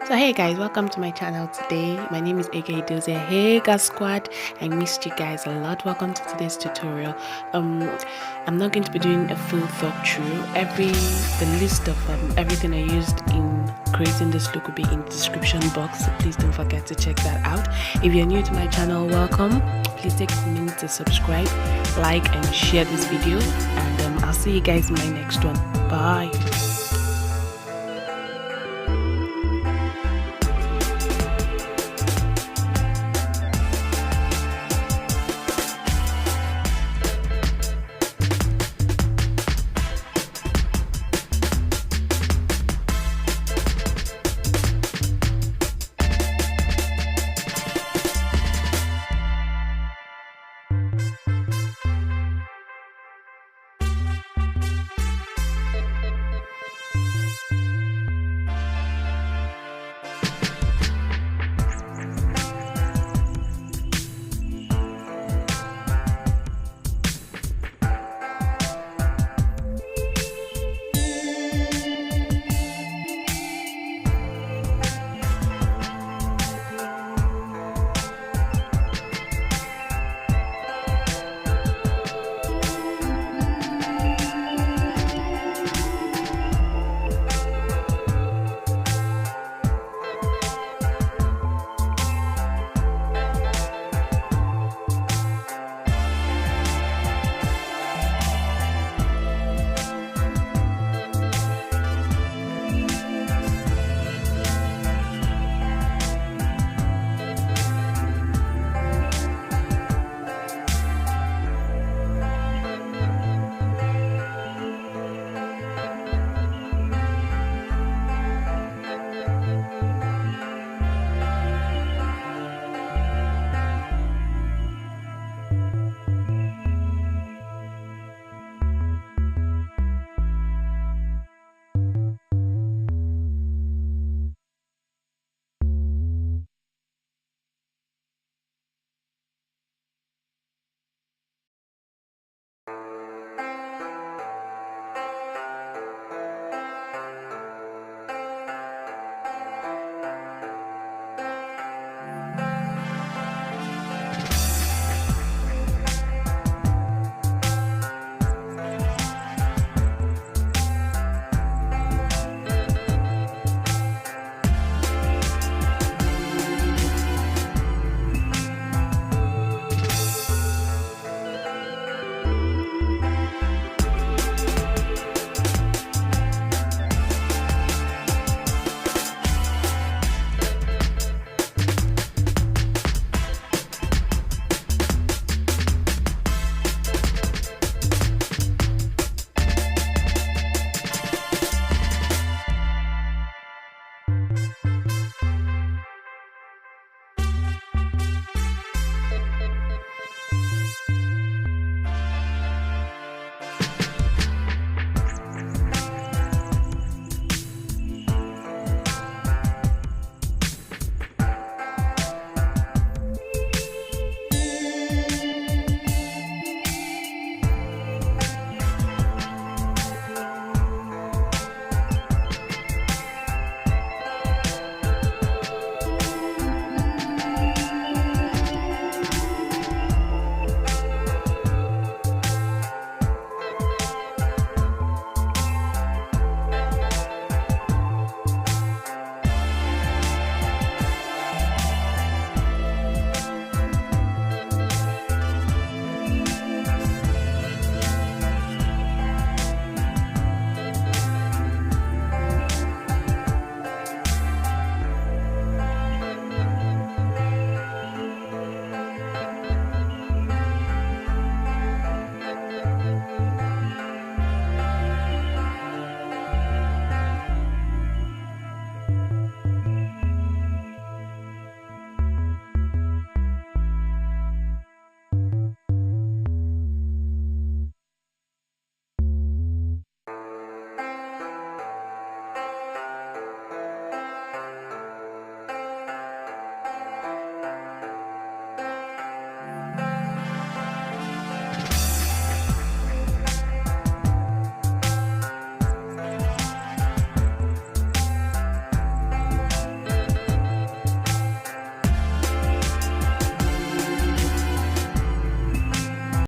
So hey guys, welcome to my channel today. My name is Edozie. Hey Goz Squad, I missed you guys a lot. Welcome to today's tutorial. I'm not going to be doing a full thought through. The list of everything I used in creating this look will be in the description box, so please don't forget to check that out. If you're new to my channel, welcome. Please take a minute to subscribe, like and share this video, and I'll see you guys in my next one. Bye.